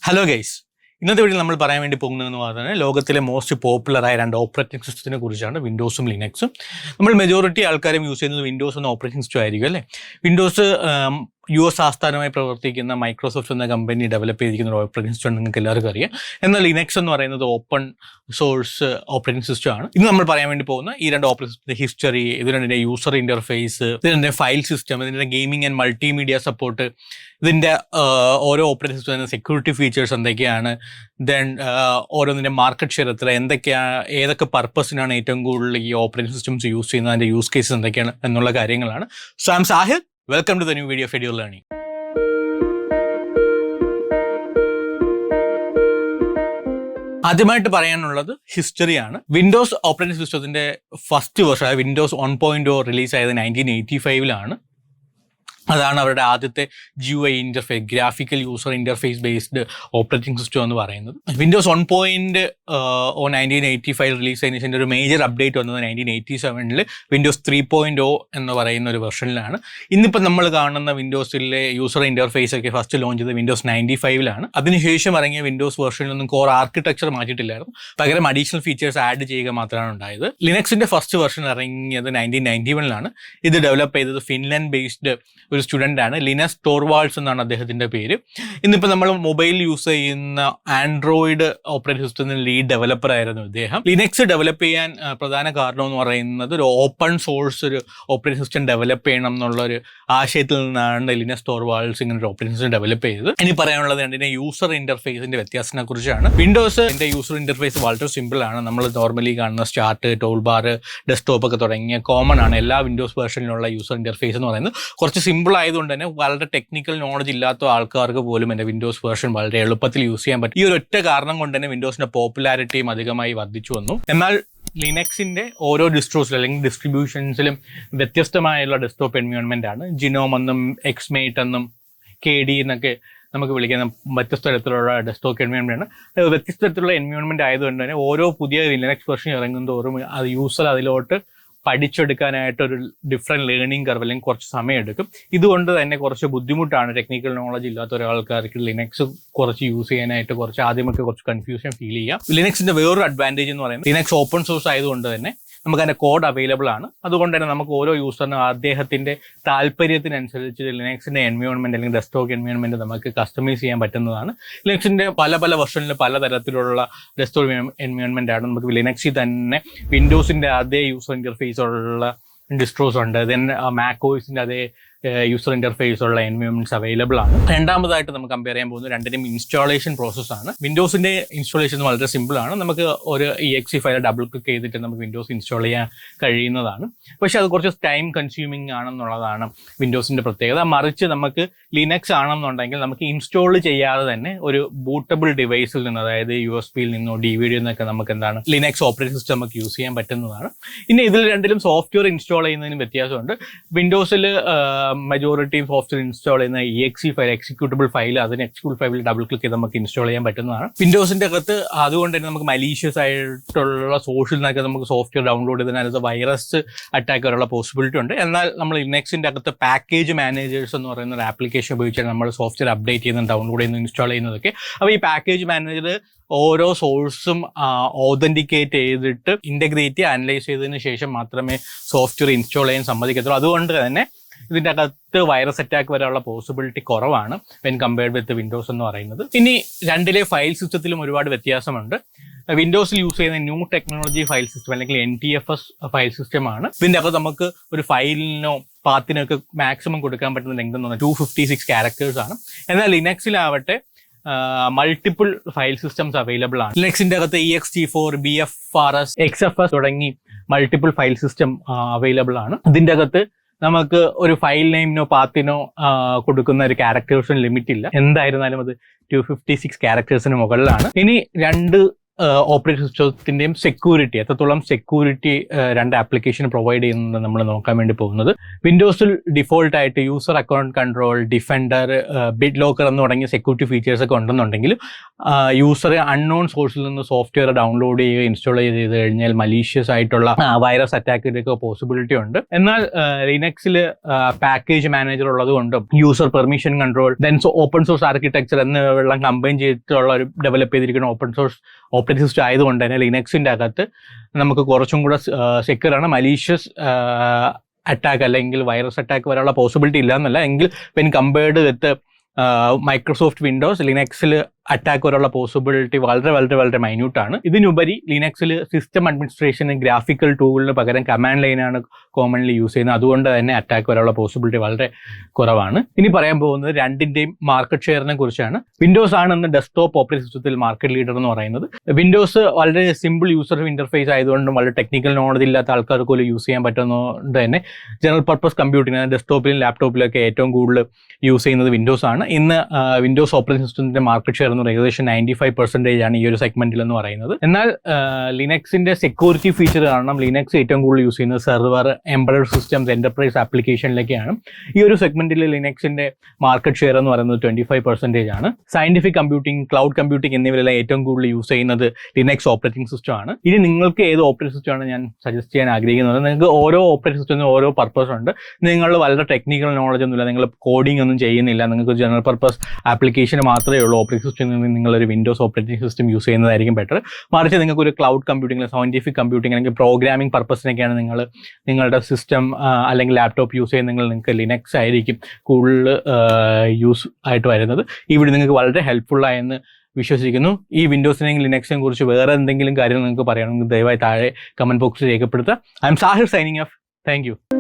Hello guys, ഇന്നത്തെ വീഡിയോയിൽ നമ്മൾ പറയാൻ വേണ്ടി പോകുന്നതെന്ന് പറഞ്ഞാൽ ലോകത്തിലെ മോസ്റ്റ് പോപ്പുലറായ രണ്ട് ഓപ്പറേറ്റിംഗ് സിസ്റ്റത്തിനെ കുറിച്ചാണ്, വിൻഡോസും ലിനക്സും. നമ്മൾ മെജോറിറ്റി ആൾക്കാരും യൂസ് ചെയ്യുന്നത് വിൻഡോസ് എന്ന ഓപ്പറേറ്റിംഗ് സിസ്റ്റം ആയിരിക്കും അല്ലേ. വിൻഡോസ് US ആസ്ഥാനമായി പ്രവർത്തിക്കുന്ന മൈക്രോസോഫ്റ്റ് എന്ന കമ്പനി ഡെവലപ്പ് ചെയ്തിരിക്കുന്ന ഒരു ഓപ്പറേറ്റിംഗ് സിസ്റ്റം നിങ്ങൾക്ക് എല്ലാവർക്കും അറിയാം. എന്നാൽ ലിനക്സ് എന്ന് പറയുന്നത് ഓപ്പൺ സോഴ്സ് ഓപ്പറേറ്റിംഗ് സിസ്റ്റം ആണ്. ഇന്ന് നമ്മൾ പറയാൻ വേണ്ടി പോകുന്ന ഈ രണ്ട് ഓപ്പറേറ്റിംഗ് സിസ്റ്റത്തിന്റെ ഹിസ്റ്ററി, ഇതിൻ്റെ യൂസർ ഇന്റർഫേസ്, ഇതിൻ്റെ ഫയൽ സിസ്റ്റം, ഇതിൻ്റെ ഗെയിമിംഗ് ആൻഡ് മൾട്ടിമീഡിയ സപ്പോർട്ട്, ഇതിൻ്റെ ഓരോ ഓപ്പറേറ്റിംഗ് സിസ്റ്റത്തിൻ്റെ സെക്യൂരിറ്റി ഫീച്ചേഴ്സ് എന്തൊക്കെയാണ്, ദെൻ ഓരോന്നിൻ്റെ മാർക്കറ്റ് ഷെയർ എത്ര, ഏതൊക്കെ പർപ്പസിനാണ് ഏറ്റവും കൂടുതൽ ഈ ഓപ്പറേറ്റിംഗ് സിസ്റ്റംസ് യൂസ് ചെയ്യുന്നത്, അതിൻ്റെ യൂസ് കേസസ് എന്തൊക്കെയാണ് എന്നുള്ള കാര്യങ്ങളാണ്. So I am Sahir. Welcome to the new video of Edure Learning. ആദ്യമായിട്ട് പറയാനുള്ളത് ഹിസ്റ്ററിയാണ്. വിൻഡോസ് ഓപ്പറേറ്റിംഗ് സിസ്റ്റത്തിന്റെ ഫസ്റ്റ് വെർഷൻ വിൻഡോസ് 1.0 റിലീസ് ആയത് 1985 അതാണ് അവരുടെ ആദ്യത്തെ GUI interface, graphical user interface based operating system എന്ന് പറയുന്നത്. വിൻഡോസ് 1.0 1985 റിലീസ് ചെയ്തതിന് ശേഷം ഒരു മേജർ അപ്ഡേറ്റ് വന്നത് 1987 വിൻഡോസ് 3.0 എന്ന് പറയുന്ന ഒരു വെർഷനിലാണ്. ഇന്നിപ്പോൾ നമ്മൾ കാണുന്ന വിൻഡോസിലെ യൂസർ ഇന്റർഫേസ് ഒക്കെ ഫസ്റ്റ് ലോഞ്ച് ചെയ്തത് വിൻഡോസ് 95 അതിനുശേഷം ഇറങ്ങിയ വിൻഡോസ് വെർഷനിലൊന്നും കോർ ആർക്കിടെക്ചർ മാറ്റിയിട്ടില്ലായിരുന്നു, പകരം അഡീഷണൽ ഫീച്ചേഴ്സ് ആഡ് ചെയ്യുക മാത്രമാണ് ഉണ്ടായത്. ലിനക്സിന്റെ ഫസ്റ്റ് വെർഷൻ ഇറങ്ങിയത് 1991 ഇത് ഡെവലപ്പ് ചെയ്തത് ഫിൻലാൻഡ് ബേസ്ഡ് ഒരു സ്റ്റുഡൻ്റ് ആണ്, ലിനസ് ടോർവാൾഡ്സ് എന്നാണ് അദ്ദേഹത്തിൻ്റെ പേര്. ഇന്നിപ്പോൾ നമ്മൾ മൊബൈൽ യൂസ് ചെയ്യുന്ന ആൻഡ്രോയിഡ് ഓപ്പറേറ്റിംഗ് സിസ്റ്റത്തിന് ലീഡ് ഡെവലപ്പർ ആയിരുന്നു ഇദ്ദേഹം. ലിനക്സ് ഡെവലപ്പ് ചെയ്യാൻ പ്രധാന കാരണം എന്ന് പറയുന്നത് ഒരു ഓപ്പൺ സോഴ്സ് ഒരു ഓപ്പറേറ്റിംഗ് സിസ്റ്റം ഡെവലപ്പ് ചെയ്യണം എന്നുള്ളൊരു ആശയത്തിൽ നിന്നാണ് ലിനസ് ടോർവാൾഡ്സ് ഇങ്ങനെ ഒരു ഓപ്പറേറ്റിംഗ് സിസ്റ്റം ഡെവലപ്പ് ചെയ്തത്. ഇനി പറയാനുള്ളത് രണ്ടിൻ്റെ യൂസർ ഇന്റർഫേസിന്റെ വ്യത്യാസത്തിനെ കുറിച്ചാണ്. വിൻഡോസിന്റെ യൂസർ ഇന്റർഫേസ് വളരെ സിമ്പിൾ ആണ്. നമ്മൾ നോർമലി കാണുന്ന സ്റ്റാർട്ട്, ടൂൾ ബാർ, ഡെസ്ക്ടോപ്പ് ഒക്കെ തുടങ്ങിയ കോമൺ ആണ് എല്ലാ വിൻഡോസ് വേർഷനിലുള്ള യൂസർ ഇന്റർഫേസ് എന്ന് പറയുന്നത്. കുറച്ച് സിമ്പിൾ ആയതുകൊണ്ട് തന്നെ വളരെ ടെക്നിക്കൽ നോളജ് ഇല്ലാത്ത ആൾക്കാർക്ക് പോലും എൻ്റെ വിൻഡോസ് വേർഷൻ വളരെ എളുപ്പത്തിൽ യൂസ് ചെയ്യാൻ പറ്റും. ഈ ഒരു ഒറ്റ കാരണം കൊണ്ട് തന്നെ വിൻഡോസിന്റെ പോപ്പുലാരിറ്റിയും അധികമായി വർദ്ധിച്ചു വന്നു. എന്നാൽ ലിനക്സിന്റെ ഓരോ ഡിസ്ട്രോസിലും അല്ലെങ്കിൽ ഡിസ്ട്രിബ്യൂഷൻസിലും വ്യത്യസ്തമായുള്ള ഡെസ്ക്ടോപ്പ് എൻവയോൺമെന്റ് ആണ്. ജിനോം എന്നും എക്സ്മേറ്റ് എന്നും KD എന്നൊക്കെ നമുക്ക് വിളിക്കുന്ന വ്യത്യസ്ത തരത്തിലുള്ള ഡെസ്ക്ടോപ്പ് എൻവയോൺമെന്റ് ആണ്. വ്യത്യസ്ത തരത്തിലുള്ള എൻവയോൺമെന്റ് ആയതുകൊണ്ട് തന്നെ ഓരോ പുതിയ ലിനക്സ് വെർഷൻ ഇറങ്ങും തോറും അത് യൂസർ അതിലോട്ട് പഠിച്ചെടുക്കാനായിട്ടൊരു ഡിഫറെൻറ്റ് ലേണിംഗ് കർവ് അല്ലെങ്കിൽ കുറച്ച് സമയം എടുക്കും. ഇതുകൊണ്ട് തന്നെ കുറച്ച് ബുദ്ധിമുട്ടാണ് ടെക്നിക്കൽ നോളജ് ഇല്ലാത്ത ഒരാൾക്കാർക്ക് ലിനക്സ് കുറച്ച് യൂസ് ചെയ്യാനായിട്ട് ആദ്യമൊക്കെ കുറച്ച് കൺഫ്യൂഷൻ ഫീൽ ചെയ്യാം. ലിനക്സിന്റെ വേറൊരു അഡ്വാൻറ്റേജ് എന്ന് പറയുന്നത് ലിനക്സ് ഓപ്പൺ സോഴ്സ് ആയതുകൊണ്ട് തന്നെ നമുക്ക് അതിൻ്റെ കോഡ് അവൈലബിൾ ആണ്. അതുകൊണ്ട് തന്നെ നമുക്ക് ഓരോ യൂസറിനും അദ്ദേഹത്തിന്റെ താല്പര്യത്തിനനുസരിച്ച് ലിനക്സിന്റെ എൻവയോൺമെന്റ് അല്ലെങ്കിൽ ഡെസ്ക്ടോപ്പ് എൻവയോൺമെന്റ് നമുക്ക് കസ്റ്റമൈസ് ചെയ്യാൻ പറ്റുന്നതാണ്. ലിനക്സിന്റെ പല വെർഷനിൽ പലതരത്തിലുള്ള ഡെസ്ക്ടോപ്പ് എൻവയോൺമെന്റ് ആണ്. നമുക്ക് ലിനക്സിൽ തന്നെ വിൻഡോസിന്റെ അതേ യൂസർ ഇന്റർഫേസ് ഉള്ള ഡിസ്ട്രോസ് ഉണ്ട്, ദെൻ മാക്കോസിന്റെ അതേ യൂസർ ഇന്റർഫേസ് ഉള്ള എൻവയോൺമെന്റ്സ് അവൈലബിൾ ആണ്. രണ്ടാമതായിട്ട് നമുക്ക് കമ്പയർ ചെയ്യാൻ പോകുന്നത് രണ്ടിനും ഇൻസ്റ്റാളേഷൻ പ്രോസസ്സാണ്. വിൻഡോസിന്റെ ഇൻസ്റ്റാളേഷൻ വളരെ സിമ്പിൾ ആണ്. നമുക്ക് ഒരു exe ഫയൽ ഡബിൾ ക്ലിക്ക് ചെയ്തിട്ട് നമുക്ക് വിൻഡോസ് ഇൻസ്റ്റാൾ ചെയ്യാൻ കഴിയുന്നതാണ്. പക്ഷെ അത് കുറച്ച് ടൈം കൺസ്യൂമിങ് ആണെന്നുള്ളതാണ് വിൻഡോസിന്റെ പ്രത്യേകത. മറിച്ച് നമുക്ക് ലിനക്സ് ആണെന്നുണ്ടെങ്കിൽ നമുക്ക് ഇൻസ്റ്റാൾ ചെയ്യാതെ തന്നെ ഒരു ബൂട്ടബിൾ ഡിവൈസിൽ നിന്ന്, അതായത് USB-യിൽ നിന്നോ DVD നിന്നൊക്കെ നമുക്ക് എന്താണ് ലിനക്സ് ഓപ്പറേറ്റിംഗ് സിസ്റ്റം നമുക്ക് യൂസ് ചെയ്യാൻ പറ്റുന്നതാണ്. ഇനി ഇതിൽ രണ്ടിലും സോഫ്റ്റ്വെയർ ഇൻസ്റ്റാൾ ചെയ്യുന്നതിന് വ്യത്യാസമുണ്ട്. വിൻഡോസിൽ മെജോറിറ്റി സോഫ്റ്റ്വെയർ ഇൻസ്റ്റാൾ ചെയ്യുന്ന exe ഫയൽ, എക്സിക്യൂട്ടബിൾ ഫയൽ, അതിന് എക്സിക്യൂട്ടബിൾ ഫയലിൽ ഡബിൾ ക്ലിക്ക് ചെയ്ത് നമുക്ക് ഇൻസ്റ്റാൾ ചെയ്യാൻ പറ്റുന്നതാണ്. വിൻഡോസിന്റെ അകത്ത് അതുകൊണ്ട് തന്നെ നമുക്ക് മലീഷ്യസ് ആയിട്ടുള്ള സോഴ്സിൽ നിന്നൊക്കെ നമുക്ക് സോഫ്റ്റ്വെയർ ഡൗൺലോഡ് ചെയ്തതിനകത്ത് വൈറസ് അറ്റാക്ക് വരെയുള്ള പോസിബിലിറ്റി ഉണ്ട്. എന്നാൽ നമ്മൾ ലിനക്സിന്റെ അകത്ത് പാക്കേജ് മാനേജേഴ്സ് എന്ന് പറയുന്ന ഒരു ആപ്ലിക്കേഷൻ ഉപയോഗിച്ചാണ് നമ്മൾ സോഫ്റ്റ്വെയർ അപ്ഡേറ്റ് ചെയ്യുന്നത്, ഡൗൺലോഡ് ചെയ്യുന്നത്, ഇൻസ്റ്റാൾ ചെയ്യുന്നതൊക്കെ. അപ്പോൾ ഈ പാക്കേജ് മാനേജർ ഓരോ സോഴ്സും ഓതന്റിക്കേറ്റ് ചെയ്തിട്ട് ഇന്റഗ്രേറ്റ് അനലൈസ് ചെയ്തതിന് ശേഷം മാത്രമേ സോഫ്റ്റ്വെയർ ഇൻസ്റ്റാൾ ചെയ്യാൻ സമ്മതിക്കത്തുള്ളൂ. അതുകൊണ്ട് തന്നെ ഇതിൻ്റെ അകത്ത് വൈറസ് അറ്റാക്ക് വരെയുള്ള പോസിബിലിറ്റി കുറവാണ് വെൻ കമ്പയർഡ് വിത്ത് വിൻഡോസ് എന്ന് പറയുന്നത്. ഇനി രണ്ടിലെ ഫയൽ സിസ്റ്റത്തിലും ഒരുപാട് വ്യത്യാസമുണ്ട്. വിൻഡോസിൽ യൂസ് ചെയ്യുന്ന ന്യൂ ടെക്നോളജി ഫയൽ സിസ്റ്റം അല്ലെങ്കിൽ NTFS ഫയൽ സിസ്റ്റമാണ്. ഇതിൻ്റെ അകത്ത് നമുക്ക് ഒരു ഫയലിനോ പാത്തിനൊക്കെ മാക്സിമം കൊടുക്കാൻ പറ്റുന്ന ലെങ്ത് എന്ന് പറഞ്ഞാൽ 256 ക്യാരക്ടേഴ്സ് ആണ്. എന്നാൽ ലിനക്സിലാവട്ടെ മൾട്ടിപ്പിൾ ഫയൽ സിസ്റ്റംസ് അവൈലബിൾ ആണ്. ലിനക്സിന്റെ അകത്ത് ext4, BFRS, XFS തുടങ്ങി മൾട്ടിപ്പിൾ ഫയൽ സിസ്റ്റം അവൈലബിൾ ആണ്. ഇതിന്റെ അകത്ത് നമുക്ക് ഒരു ഫയൽ നെയിമിനോ പാത്തിനോ കൊടുക്കുന്ന ഒരു ക്യാരക്ടേഴ്സിന് ലിമിറ്റ് ഇല്ല. എന്തായിരുന്നാലും അത് 256 ക്യാരക്ടേഴ്സിന് മുകളിലാണ്. ഇനി രണ്ട് ഓപ്പറേറ്റിംഗ് സിസ്റ്റത്തിന്റെയും സെക്യൂരിറ്റി, എത്രത്തോളം സെക്യൂരിറ്റി രണ്ട് ആപ്ലിക്കേഷൻ പ്രൊവൈഡ് ചെയ്യുന്നത് നമ്മൾ നോക്കാൻ വേണ്ടി പോകുന്നത്. വിൻഡോസിൽ ഡിഫോൾട്ട് ആയിട്ട് user account control, defender, bit locker എന്ന് തുടങ്ങിയ സെക്യൂരിറ്റി ഫീച്ചേഴ്സ് ഒക്കെ ഉണ്ടെന്നുണ്ടെങ്കിലും യൂസർ അൺനോൺ സോഴ്സിൽ നിന്ന് സോഫ്റ്റ്വെയർ ഡൗൺലോഡ് ചെയ്യുക, ഇൻസ്റ്റാൾ ചെയ്ത് കഴിഞ്ഞാൽ മലീഷ്യസ് ആയിട്ടുള്ള വൈറസ് അറ്റാക്കിൻ്റെയൊക്കെ പോസിബിലിറ്റി ഉണ്ട്. എന്നാൽ ലിനക്സിൽ പാക്കേജ് മാനേജർ ഉള്ളത് കൊണ്ടും user permission control open source architecture എന്നിവയെല്ലാം കമ്പൈൻ ചെയ്തിട്ടുള്ള ഒരു ഡെവലപ്പ് ചെയ്തിരിക്കുന്ന ഓപ്പൺ സോഴ്സ് ഓപ്പറേറ്റിംഗ് സിസ്റ്റം ആയതുകൊണ്ട് തന്നെ ലിനക്സിൻ്റെ അകത്ത് നമുക്ക് കുറച്ചും കൂടെ സെക്യൂർ ആണ്. മലീഷ്യസ് അറ്റാക്ക് അല്ലെങ്കിൽ വൈറസ് അറ്റാക്ക് വരാനുള്ള പോസിബിലിറ്റി ഇല്ല എന്നല്ല, എങ്കിൽ when compared with Microsoft Windows ലിനക്സിൽ അറ്റാക്ക് വരാനുള്ള പോസിബിലിറ്റി വളരെ വളരെ വളരെ മൈന്യൂട്ടാണ്. ഇതിനുപരി ലിനക്സിൽ സിസ്റ്റം അഡ്മിനിസ്ട്രേഷന് ഗ്രാഫിക്കൽ ടൂളിന് പകരം കമാൻഡ് ലൈനാണ് കോമൺലി യൂസ് ചെയ്യുന്നത്. അതുകൊണ്ട് തന്നെ അറ്റാക്ക് വരാനുള്ള പോസിബിലിറ്റി വളരെ കുറവാണ്. ഇനി പറയാൻ പോകുന്നത് രണ്ടിൻ്റെയും മാർക്കറ്റ് ഷെയറിനെ കുറിച്ചാണ്. വിൻഡോസ് ആണ് ഇന്ന് ഡെസ്ക്ടോപ്പ് ഓപ്പറേറ്റിംഗ് സിസ്റ്റത്തിൽ മാർക്കറ്റ് ലീഡർ എന്ന് പറയുന്നത്. വിൻഡോസ് വളരെ സിമ്പിൾ യൂസർ ഇന്റർഫേസ് ആയതുകൊണ്ടും വളരെ ടെക്നിക്കൽ നോളജ് ഇല്ലാത്ത ആൾക്കാർക്ക് പോലും യൂസ് ചെയ്യാൻ പറ്റുന്നതുകൊണ്ട് തന്നെ ജനറൽ പർപ്പസ് കമ്പ്യൂട്ടിംഗ് ഡെസ്ക്ടോപ്പിലും ലാപ്ടോപ്പിലൊക്കെ ഏറ്റവും കൂടുതൽ യൂസ് ചെയ്യുന്നത് വിൻഡോസ് ആണ്. ഇന്ന് വിൻഡോസ് ഓപ്പറേറ്റിംഗ് സിസ്റ്റത്തിന്റെ മാർക്കറ്റ് ഷെയർ ഏകദേശം 95% ആണ് ഈ ഒരു സെഗ്മെന്റിൽ എന്ന് പറയുന്നത്. എന്നാൽ ലിനക്സിന്റെ സെക്യൂരിറ്റി ഫീച്ചർ കാരണം ലിനക്സ് ഏറ്റവും കൂടുതൽ യൂസ് ചെയ്യുന്നത് സെർവർ, എംബഡഡ് സിസ്റ്റംസ്, എന്റർപ്രൈസ് ആപ്ലിക്കേഷനിലേക്കാണ്. ഈ ഒരു സെഗ്മെന്റിൽ ലിനക്സിന്റെ മാർക്കറ്റ് ഷെയർ എന്ന് പറയുന്നത് 25% ആണ്. സയന്റിഫിക് കമ്പ്യൂട്ടിംഗ്, ക്ലൗഡ് കമ്പ്യൂട്ടിംഗ് എന്നിവരെല്ലാം ഏറ്റവും കൂടുതൽ യൂസ് ചെയ്യുന്നത് ലിനക്സ് ഓപ്പറേറ്റിംഗ് സിസ്റ്റം ആണ്. ഇനി നിങ്ങൾക്ക് ഏത് ഓപ്പറേറ്റിംഗ് സിസ്റ്റം ആണ് ഞാൻ സജസ്റ്റ് ചെയ്യാൻ ആഗ്രഹിക്കുന്നത്? നിങ്ങൾക്ക് ഓരോ ഓപ്പറേറ്റിംഗ് സിസ്റ്റത്തിന് ഓരോ പർപ്പസ് ഉണ്ട്. നിങ്ങൾ വളരെ ടെക്നിക്കൽ നോളജ് ഒന്നുമില്ല, നിങ്ങൾ കോഡിംഗ് ഒന്നും ചെയ്യുന്നില്ല, നിങ്ങൾക്ക് ജനറൽ പർപ്പസ് ആപ്ലിക്കേഷൻ മാത്രമേ ഉള്ളൂ, ഓപ്പറേറ്റിംഗ് സിസ്റ്റം നിങ്ങളൊരു വിൻഡോസ് ഓപ്പറേറ്റിംഗ് സിസ്റ്റം യൂസ് ചെയ്യുന്നതായിരിക്കും ബെറ്റർ. മറിച്ച് നിങ്ങൾക്ക് ഒരു ക്ലൗഡ് കമ്പ്യൂട്ടിംഗ്, സയന്റിഫിക് കമ്പ്യൂട്ടിംഗ് അല്ലെങ്കിൽ പ്രോഗ്രാമിംഗ് പർപ്പസിനൊക്കെയാണ് നിങ്ങളുടെ സിസ്റ്റം അല്ലെങ്കിൽ ലാപ്ടോപ്പ് യൂസ് ചെയ്യുന്നെങ്കിൽ നിങ്ങൾക്ക് ലിനക്സ് ആയിരിക്കും കൂടുതൽ യൂസ് ആയിട്ട് വരുന്നത്. ഈ വീഡിയോ നിങ്ങൾക്ക് വളരെ ഹെൽപ്ഫുൾ ആയെന്ന് വിശ്വസിക്കുന്നു. ഈ വിൻഡോസിനെയും ലിനക്സിനെ കുറിച്ച് വേറെ എന്തെങ്കിലും കാര്യം നിങ്ങൾക്ക് പറയണമെങ്കിൽ ദയവായി താഴെ കമന്റ് ബോക്സിൽ രേഖപ്പെടുത്തുക. I am Sahir signing off. Thank U.